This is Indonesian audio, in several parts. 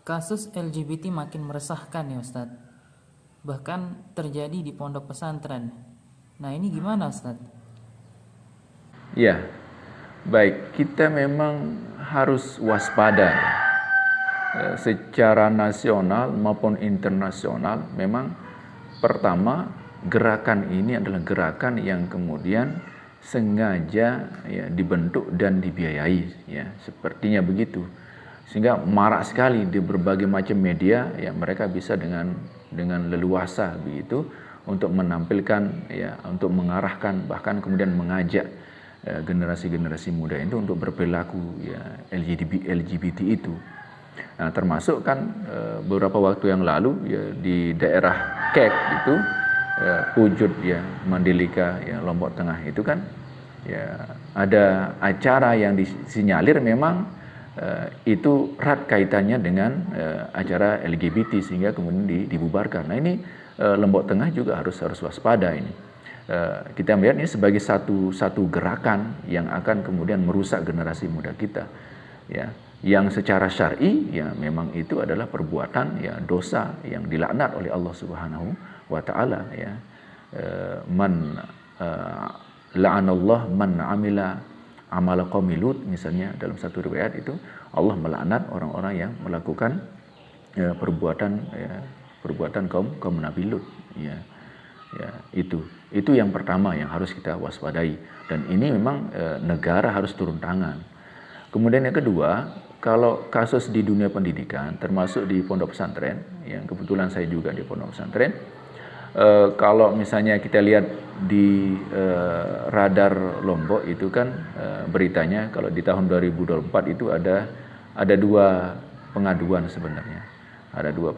Kasus LGBT makin meresahkan ya Ustadz. Bahkan terjadi di pondok pesantren. Nah ini gimana Ustadz? Ya, baik. Kita memang harus waspada ya. Secara nasional maupun internasional memang pertama gerakan ini adalah gerakan yang kemudian sengaja ya, dibentuk dan dibiayai ya, sepertinya begitu. Sehingga marak sekali di berbagai macam media ya, mereka bisa dengan leluasa begitu untuk menampilkan ya, untuk mengarahkan bahkan kemudian mengajak generasi-generasi muda itu untuk berperilaku ya LGBT itu. Nah, termasuk kan beberapa waktu yang lalu ya, di daerah Kek itu Pujut ya, Mandalika ya, Lombok Tengah itu kan ya ada acara yang disinyalir memang itu erat kaitannya dengan acara LGBT sehingga kemudian dibubarkan. Nah ini Lombok Tengah juga harus waspada ini. Kita melihat ini sebagai satu gerakan yang akan kemudian merusak generasi muda kita, ya. Yang secara syar'i ya memang itu adalah perbuatan ya dosa yang dilaknat oleh Allah Subhanahu wa taala ya. La'anallah man amila amala qaumi Lut misalnya dalam satu riwayat itu Allah melaknat orang-orang yang melakukan perbuatan kaum Nabi Lut ya. Ya, itu yang pertama yang harus kita waspadai dan ini memang negara harus turun tangan. Kemudian yang kedua, kalau kasus di dunia pendidikan termasuk di pondok pesantren yang kebetulan saya juga di pondok pesantren, kalau misalnya kita lihat di radar Lombok itu kan beritanya kalau di tahun 2024 itu ada dua pengaduan sebenarnya. Ada dua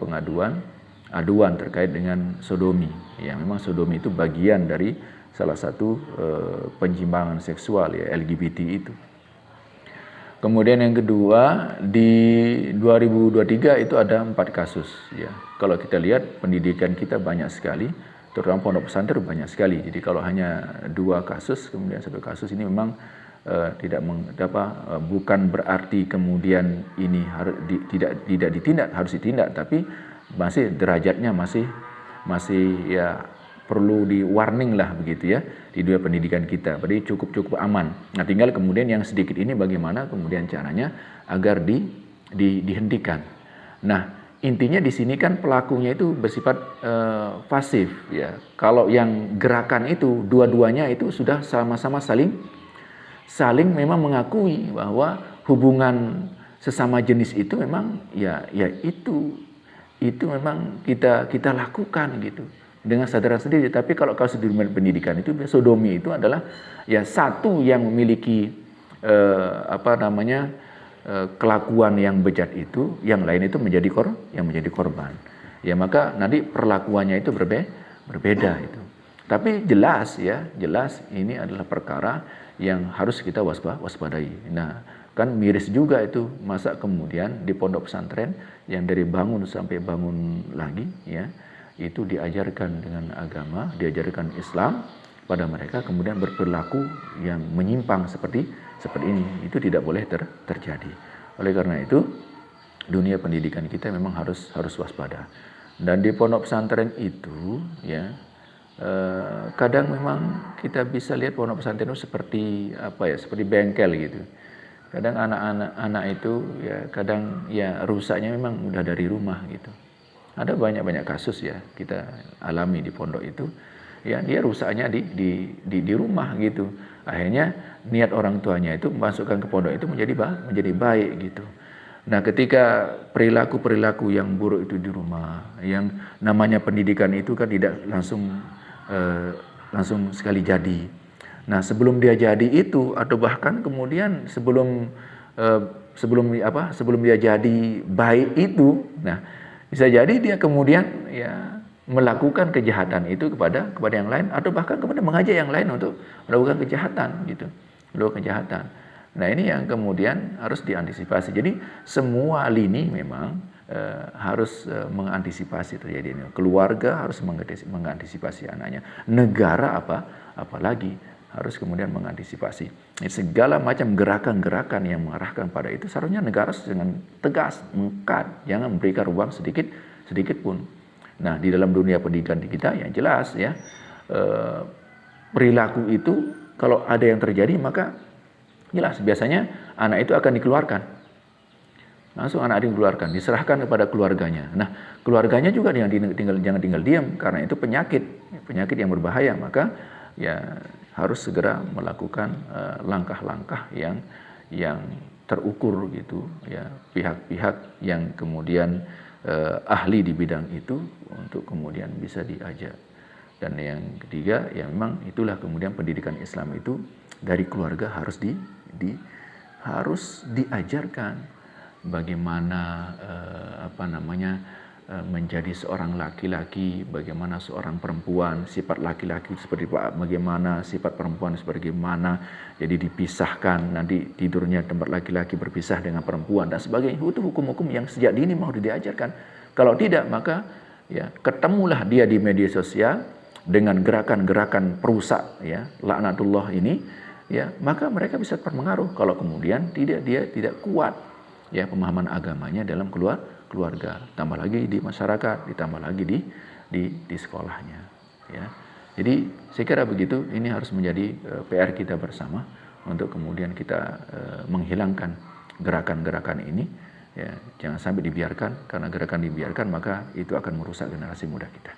aduan terkait dengan sodomi. Ya, memang sodomi itu bagian dari salah satu penyimpangan seksual ya LGBT itu. Kemudian yang kedua di 2023 itu ada 4 kasus ya. Kalau kita lihat pendidikan kita banyak sekali, terutama pondok pesantren banyak sekali. Jadi kalau hanya 2 kasus kemudian 1 kasus ini memang bukan berarti kemudian ini tidak ditindak, harus ditindak, tapi masih derajatnya masih ya perlu di warning lah begitu ya di dunia pendidikan kita. Berarti cukup aman. Nah, tinggal kemudian yang sedikit ini bagaimana kemudian caranya agar dihentikan. Nah, intinya di sini kan pelakunya itu bersifat pasif ya. Kalau yang gerakan itu dua-duanya itu sudah sama-sama saling memang mengakui bahwa hubungan sesama jenis itu memang ya itu memang kita lakukan gitu dengan sadar sendiri. Tapi kalau kasus di dunia pendidikan itu sodomi itu adalah ya satu yang memiliki kelakuan yang bejat itu, yang lain itu menjadi korban. Ya maka nanti perlakuannya itu berbeda itu. Tapi jelas ini adalah perkara yang harus kita waspadai. Nah, kan miris juga itu masa kemudian di pondok pesantren yang dari bangun sampai bangun lagi ya itu diajarkan dengan agama, diajarkan Islam pada mereka, kemudian berperilaku yang menyimpang seperti ini. Itu tidak boleh terjadi. Oleh karena itu dunia pendidikan kita memang harus waspada. Dan di pondok pesantren itu ya kadang memang kita bisa lihat pondok pesantren itu seperti seperti bengkel gitu. Kadang anak-anak itu ya kadang ya rusaknya memang udah dari rumah gitu. Ada banyak kasus ya kita alami di pondok itu. Ya dia rusaknya di rumah gitu. Akhirnya niat orang tuanya itu memasukkan ke pondok itu menjadi baik gitu. Nah, ketika perilaku yang buruk itu di rumah, yang namanya pendidikan itu kan tidak langsung sekali jadi. Nah, sebelum dia jadi itu atau bahkan kemudian sebelum dia jadi baik itu, nah bisa jadi dia kemudian ya melakukan kejahatan itu kepada yang lain atau bahkan kemudian mengajak yang lain untuk melakukan kejahatan gitu. Melakukan kejahatan. Nah, ini yang kemudian harus diantisipasi. Jadi semua lini memang harus mengantisipasi terjadi ini. Keluarga harus mengantisipasi anaknya. Negara apalagi harus kemudian mengantisipasi. Segala macam gerakan-gerakan yang mengarahkan pada itu seharusnya negara dengan tegas mengkat, jangan memberikan ruang sedikit pun. Nah, di dalam dunia pendidikan kita yang jelas ya, perilaku itu kalau ada yang terjadi maka jelas biasanya anak itu akan dikeluarkan. Langsung anak dikeluarkan, diserahkan kepada keluarganya. Nah, keluarganya juga jangan tinggal diam karena itu penyakit yang berbahaya. Maka ya harus segera melakukan langkah-langkah yang terukur gitu ya, pihak-pihak yang kemudian ahli di bidang itu untuk kemudian bisa diajak. Dan yang ketiga ya memang itulah kemudian pendidikan Islam itu dari keluarga harus harus diajarkan bagaimana menjadi seorang laki-laki, bagaimana seorang perempuan, sifat laki-laki seperti bagaimana, sifat perempuan seperti bagaimana, jadi dipisahkan, nanti tidurnya tempat laki-laki berpisah dengan perempuan dan sebagainya. Itu hukum-hukum yang sejak dini mau diajarkan. Kalau tidak maka ya ketemulah dia di media sosial dengan gerakan-gerakan perusak ya laknatullah ini ya, maka mereka bisa terpengaruh kalau kemudian dia tidak kuat ya pemahaman agamanya dalam keluarga, tambah lagi di masyarakat, ditambah lagi di sekolahnya ya. Jadi saya kira begitu, ini harus menjadi PR kita bersama untuk kemudian kita menghilangkan gerakan-gerakan ini ya, jangan sampai dibiarkan, karena gerakan dibiarkan maka itu akan merusak generasi muda kita.